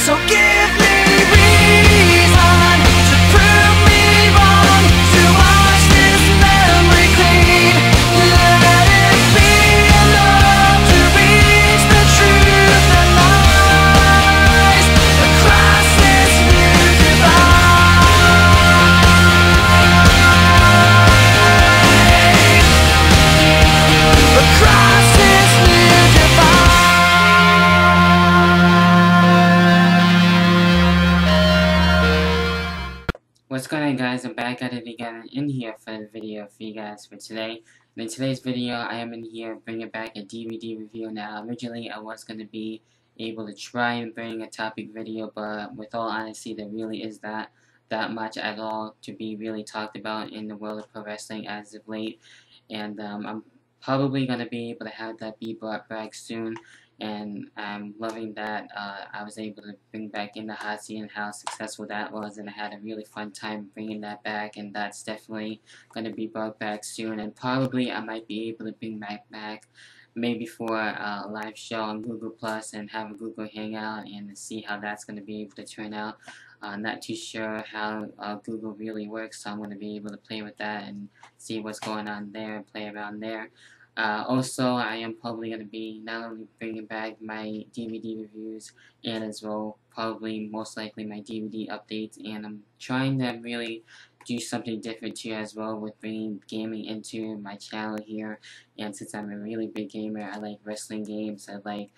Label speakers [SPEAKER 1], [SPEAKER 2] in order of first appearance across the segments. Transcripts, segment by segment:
[SPEAKER 1] So give me reason to prove me wrong, to wash this memory clean. Let it be enough to reach the truth that lies across this new divide. Across this new divide.
[SPEAKER 2] What's going on, guys? I'm back at it again in here for the video for you guys for today. And in today's video, I am in here bringing back a DVD review. Now, originally I was going to be able to try and bring a topic video, but with all honesty, there really is that much at all to be really talked about in the world of pro wrestling as of late. And I'm probably going to be able to have that be brought back soon. And I'm loving that I was able to bring back in the hot seat and how successful that was, and I had a really fun time bringing that back, and that's definitely going to be brought back soon. And probably I might be able to bring that back maybe for a live show on Google Plus and have a Google Hangout and see how that's going to be able to turn out. Not too sure how Google really works, so I'm going to be able to play with that and see what's going on there and play around there. Also, I am probably going to be not only bringing back my DVD reviews and as well probably most likely my DVD updates, and I'm trying to really do something different too as well with bringing gaming into my channel here. And since I'm a really big gamer, I like wrestling games, I like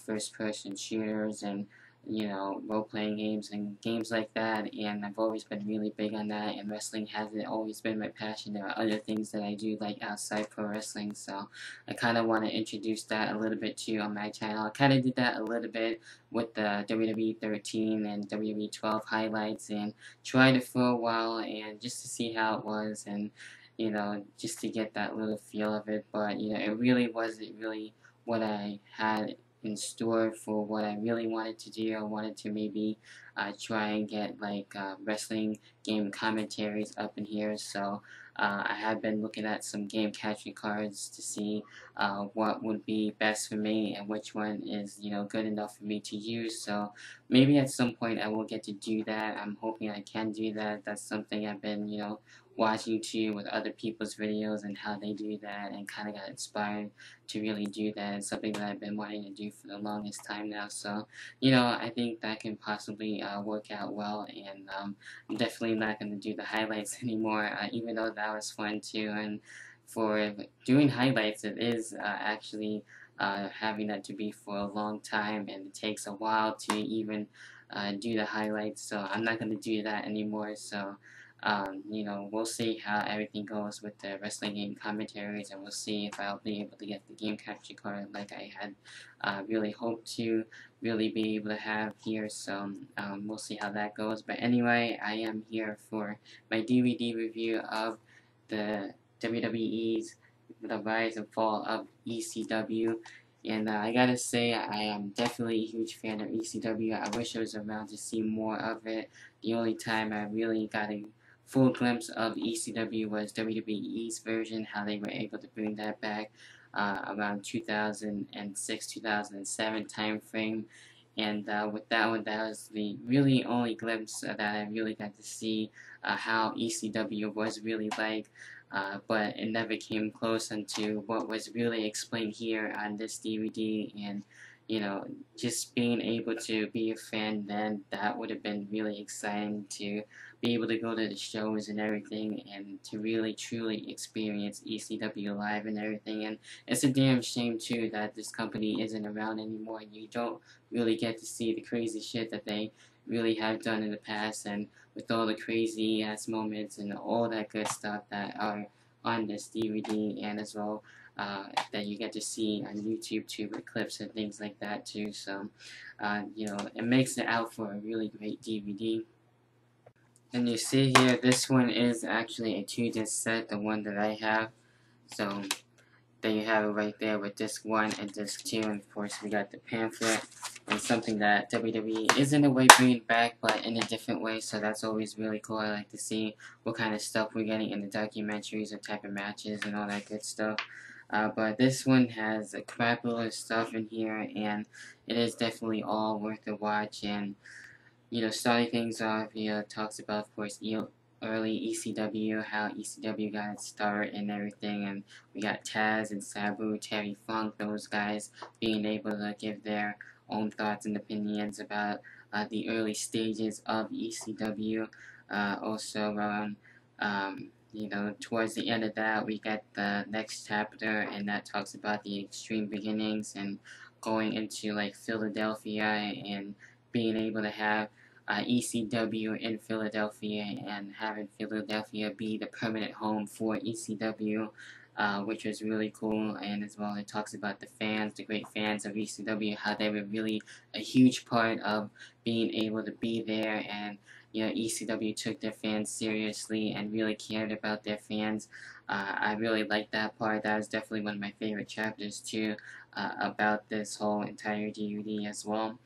[SPEAKER 2] first person shooters and role-playing games and games like that, and I've always been really big on that, and wrestling hasn't always been my passion. There are other things that I do like outside pro wrestling, so I kind of want to introduce that a little bit too on my channel. I kind of did that a little bit with the WWE 13 and WWE 12 highlights, and tried it for a while and just to see how it was, and just to get that little feel of it. But it really wasn't really what I had in store for what I really wanted to do. I wanted to maybe try and get like wrestling game commentaries up in here, so I have been looking at some game capture cards to see what would be best for me and which one is good enough for me to use. So maybe at some point I will get to do that. I'm hoping I can do that. That's something I've been watching too with other people's videos and how they do that, and kind of got inspired to really do that. It's something that I've been wanting to do for the longest time now, so I think that can possibly work out well. And I'm definitely not going to do the highlights anymore, even though that was fun too. And for doing highlights, it is actually having that to be for a long time, and it takes a while to even do the highlights, so I'm not going to do that anymore. So we'll see how everything goes with the wrestling game commentaries, and we'll see if I'll be able to get the game capture card like I had really hoped to really be able to have here. So we'll see how that goes. But anyway, I am here for my DVD review of the WWE's The Rise and Fall of ECW. And I gotta say, I am definitely a huge fan of ECW. I wish I was around to see more of it. The only time I really got a full glimpse of ECW was WWE's version, how they were able to bring that back around 2006, 2007 time frame. And with that one, that was the really only glimpse that I really got to see how ECW was really like. But it never came close unto what was really explained here on this DVD. And just being able to be a fan then, that would have been really exciting to be able to go to the shows and everything, and to really truly experience ECW live and everything. And it's a damn shame too that this company isn't around anymore, and you don't really get to see the crazy shit that they really have done in the past, and with all the crazy ass moments and all that good stuff that are on this DVD, and as well that you get to see on YouTube too, with clips and things like that too. So it makes it out for a really great DVD. And you see here, this one is actually a 2-disc set, the one that I have. So there you have it right there with disc 1 and disc 2, and of course we got the pamphlet, and something that WWE is in a way bringing back, but in a different way, so that's always really cool. I like to see what kind of stuff we're getting in the documentaries, what type of matches and all that good stuff. But this one has a crap load of stuff in here, and it is definitely all worth a watch. And starting things off, talks about, of course, early ECW, how ECW got its start and everything, and we got Taz and Sabu, Terry Funk, those guys being able to give their own thoughts and opinions about the early stages of ECW. Also, around, towards the end of that, we get the next chapter, and that talks about the extreme beginnings and going into like Philadelphia and being able to have ECW in Philadelphia and having Philadelphia be the permanent home for ECW, which was really cool. And as well, it talks about the fans, the great fans of ECW, how they were really a huge part of being able to be there. And ECW took their fans seriously and really cared about their fans. I really liked that part. That was definitely one of my favorite chapters too, about this whole entire DVD as well.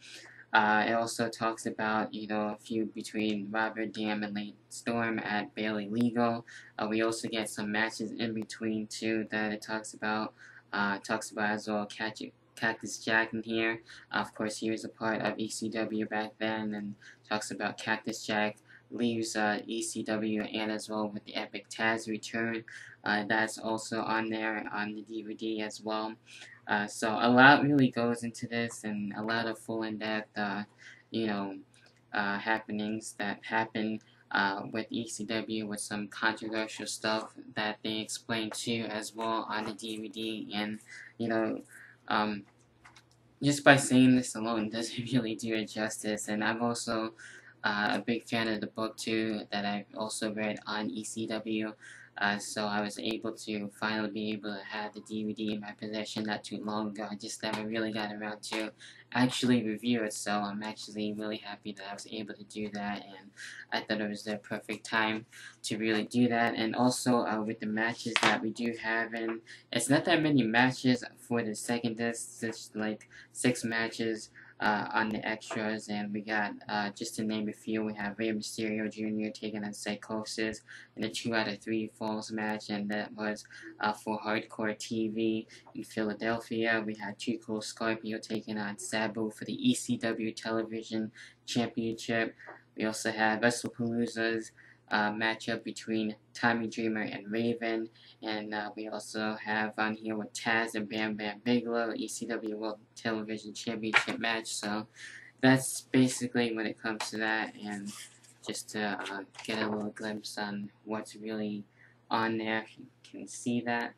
[SPEAKER 2] It also talks about, a feud between Robert Dam and Lane Storm at Bailey Legal. We also get some matches in between too that it talks about. Talks about as well Cactus Jack in here. Of course, he was a part of ECW back then, and talks about Cactus Jack leaves ECW, and as well with the Epic Taz return. That's also on there on the DVD as well. So a lot really goes into this, and a lot of full in-depth, happenings that happen with ECW, with some controversial stuff that they explain too as well on the DVD. And just by saying this alone doesn't really do it justice. And I'm also a big fan of the book too that I've also read on ECW. So I was able to finally be able to have the DVD in my possession not too long ago. I just never really got around to actually review it, so I'm actually really happy that I was able to do that, and I thought it was the perfect time to really do that. And also with the matches that we do have, and it's not that many matches for the second disc, it's like 6 matches on the extras, and we got, just to name a few, we have Rey Mysterio Jr. taking on Psychosis in a 2 out of 3 falls match, and that was for Hardcore TV in Philadelphia. We had Too Cool Scorpio taking on Sabu for the ECW Television Championship. We also had WrestlePalooza's matchup between Tommy Dreamer and Raven, and we also have on here with Taz and Bam Bam Bigelow, ECW World Television Championship match. So that's basically when it comes to that, and just to get a little glimpse on what's really on there, if you can see that.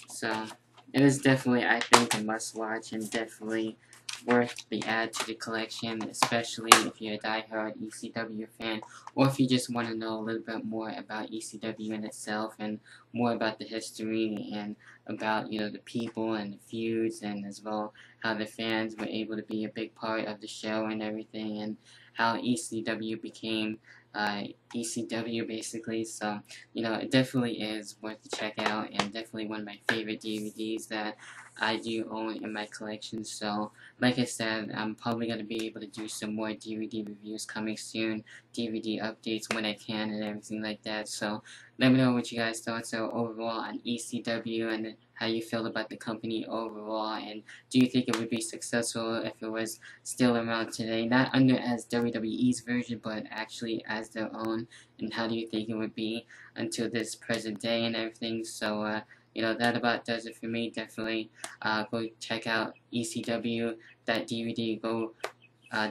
[SPEAKER 2] So it is definitely, I think, a must-watch, and definitely worth the add to the collection, especially if you're a die-hard ECW fan, or if you just want to know a little bit more about ECW in itself, and more about the history, and about, the people and the feuds, and as well how the fans were able to be a big part of the show and everything, and how ECW became ECW basically. So it definitely is worth to check out, and definitely one of my favorite DVDs that I do own in my collection. So like I said, I'm probably going to be able to do some more DVD reviews coming soon, DVD updates when I can, and everything like that. So let me know what you guys thoughts are overall on ECW, and how you feel about the company overall, and do you think it would be successful if it was still around today, not under as WWE's version, but actually as their own, and how do you think it would be until this present day and everything. So that about does it for me. Definitely go check out ECW, that DVD. Go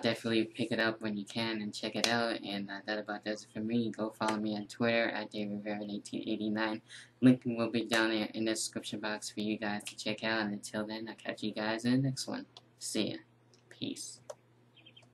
[SPEAKER 2] definitely pick it up when you can and check it out. And that about does it for me. Go follow me on Twitter at DavidRivera1889. Link will be down there in the description box for you guys to check out. And until then, I'll catch you guys in the next one. See ya. Peace.